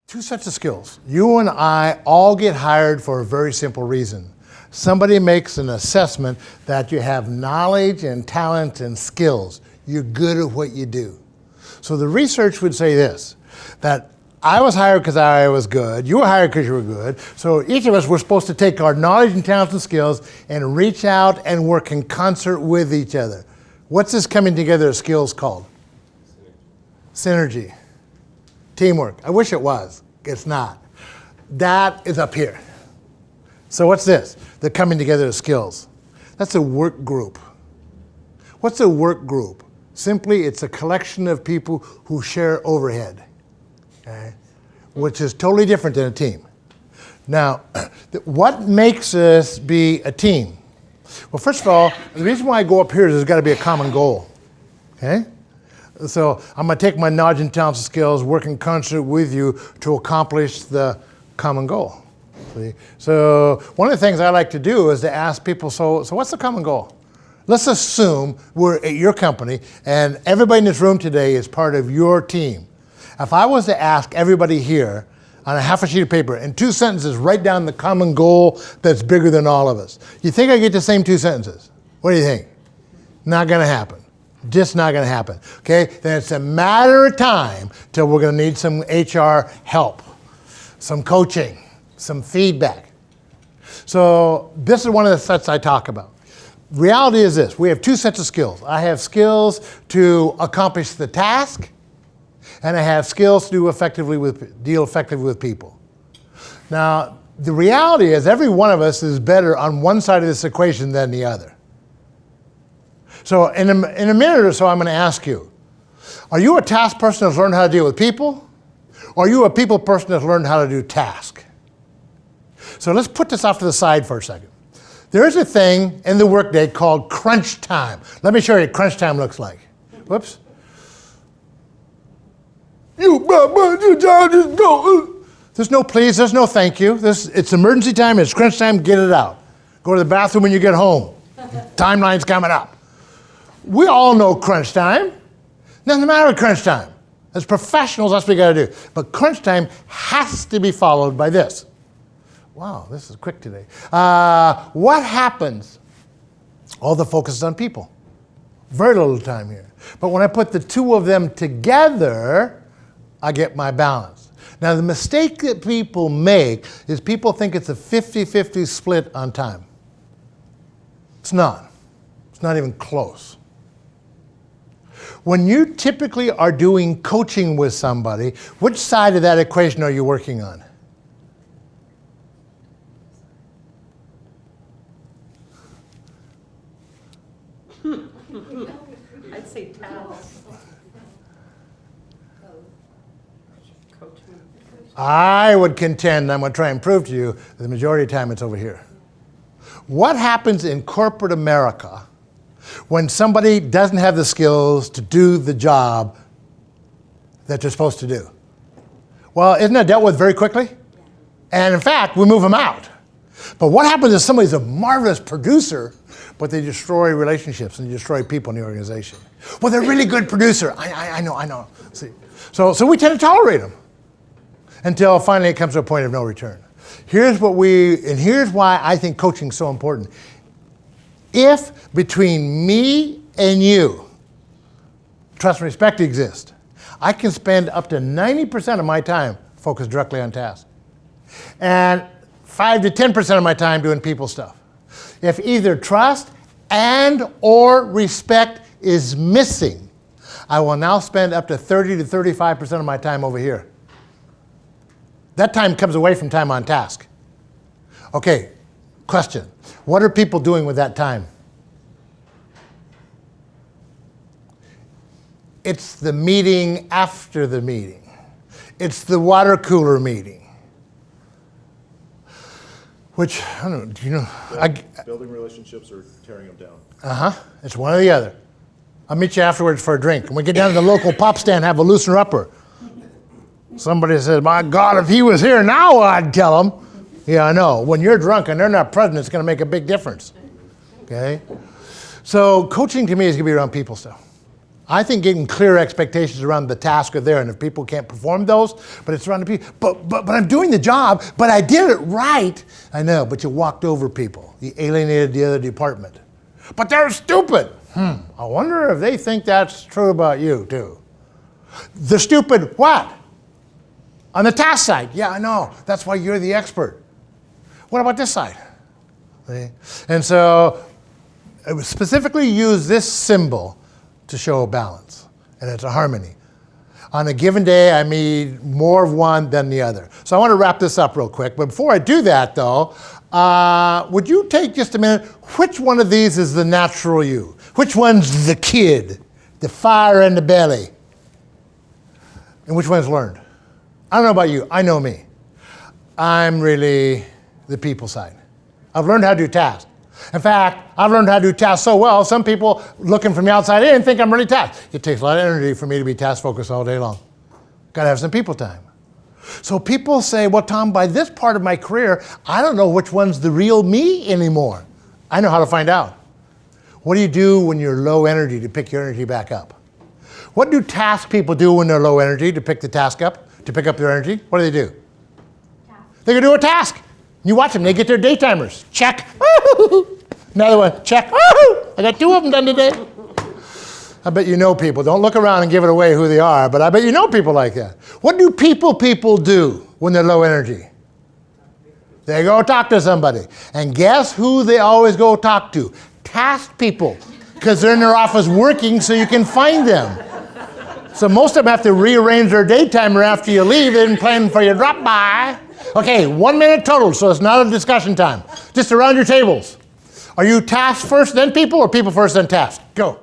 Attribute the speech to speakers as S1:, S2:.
S1: Two sets of skills. You and I all get hired for a very simple reason. Somebody makes an assessment that you have knowledge and talent and skills. You're good at what you do. So the research would say this, that I was hired because I was good, you were hired because you were good, so each of us were supposed to take our knowledge and talents and skills and reach out and work in concert with each other. What's this coming together of skills called? Synergy. Teamwork. I wish it was. It's not. That is up here. So what's this? The coming together of skills. That's a work group. What's a work group? Simply, it's a collection of people who share overhead, okay? Which is totally different than a team. Now, what makes us be a team? Well, first of all, the reason why I go up here is there's got to be a common goal, okay? So I'm going to take my knowledge and talents and skills, work in concert with you to accomplish the common goal. See? So one of the things I like to do is to ask people, so what's the common goal? Let's assume we're at your company and everybody in this room today is part of your team. If I was to ask everybody here on a half a sheet of paper in 2 sentences, write down the common goal that's bigger than all of us. You think I get the same 2 sentences? What do you think? Not going to happen. Just not going to happen. Okay? Then it's a matter of time till we're going to need some HR help, some coaching, some feedback. So this is one of the sets I talk about. Reality is this. We have 2 sets of skills. I have skills to accomplish the task, and I have skills to deal effectively with people. Now, the reality is every one of us is better on one side of this equation than the other. So in a minute or so, I'm going to ask you, are you a task person that's learned how to deal with people? Or are you a people person that's learned how to do task? So let's put this off to the side for a second. There is a thing in the workday called crunch time. Let me show you what crunch time looks like. Whoops. Your job, just go. There's no please, there's no thank you. It's emergency time, it's crunch time, get it out. Go to the bathroom when you get home. Timeline's coming up. We all know crunch time. Doesn't matter with crunch time. As professionals, that's what we got to do. But crunch time has to be followed by this. Wow, this is quick today. What happens? All the focus is on people. Very little time here. But when I put the 2 of them together, I get my balance. Now, the mistake that people make is people think it's a 50-50 split on time. It's not. It's not even close. When you typically are doing coaching with somebody, which side of that equation are you working on?
S2: I'd say task. Coaching.
S1: I would contend, I'm going to try and prove to you, that the majority of the time it's over here. What happens in corporate America when somebody doesn't have the skills to do the job that they're supposed to do? Well, isn't that dealt with very quickly? And in fact, we move them out. But what happens if somebody's a marvelous producer, but they destroy relationships and destroy people in the organization? Well, they're a really good producer. I know. See, so we tend to tolerate them until finally it comes to a point of no return. Here's why I think coaching is so important. If between me and you, trust and respect exist, I can spend up to 90% of my time focused directly on tasks. And 5 to 10% of my time doing people stuff. If either trust and or respect is missing, I will now spend up to 30 to 35% of my time over here. That time comes away from time on task. Okay, question. What are people doing with that time? It's the meeting after the meeting. It's the water cooler meeting. Which, I don't know, do you know?
S3: Building relationships or tearing them down.
S1: Uh-huh, it's one or the other. I'll meet you afterwards for a drink. And we get down to the local pop stand, have a loosener upper. Somebody says, my God, if he was here now, I'd tell him. Yeah, I know. When you're drunk and they're not present, it's going to make a big difference. Okay? So coaching to me is going to be around people stuff. I think getting clear expectations around the task are there, and if people can't perform those, but it's around the people, but I'm doing the job, but I did it right. I know, but you walked over people. You alienated the other department. But they're stupid. I wonder if they think that's true about you, too. The stupid what? On the task side, yeah, I know. That's why you're the expert. What about this side? See? And so I would specifically use this symbol to show a balance, and it's a harmony. On a given day, I need more of one than the other. So I want to wrap this up real quick, but before I do that, though, would you take just a minute? Which one of these is the natural you? Which one's the kid, the fire in the belly? And which one's learned? I don't know about you, I know me. I'm really the people side. I've learned how to do tasks. In fact, I've learned how to do tasks so well, some people looking from the outside in think I'm really task. It takes a lot of energy for me to be task focused all day long. Gotta have some people time. So people say, well, Tom, by this part of my career, I don't know which one's the real me anymore. I know how to find out. What do you do when you're low energy to pick your energy back up? What do task people do when they're low energy to pick the task up, to pick up their energy? What do? They can do a task. You watch them, they get their day timers. Check. Another one, check. I got 2 of them done today. I bet you know people. Don't look around and give it away who they are, but I bet you know people like that. What do people do when they're low energy? They go talk to somebody. And guess who they always go talk to? Task people. Because they're in their office working so you can find them. So most of them have to rearrange their day timer after you leave. They didn't plan for your drop by. Okay, 1 minute total, so it's not a discussion time. Just around your tables. Are you task first, then people, or people first, then task? Go.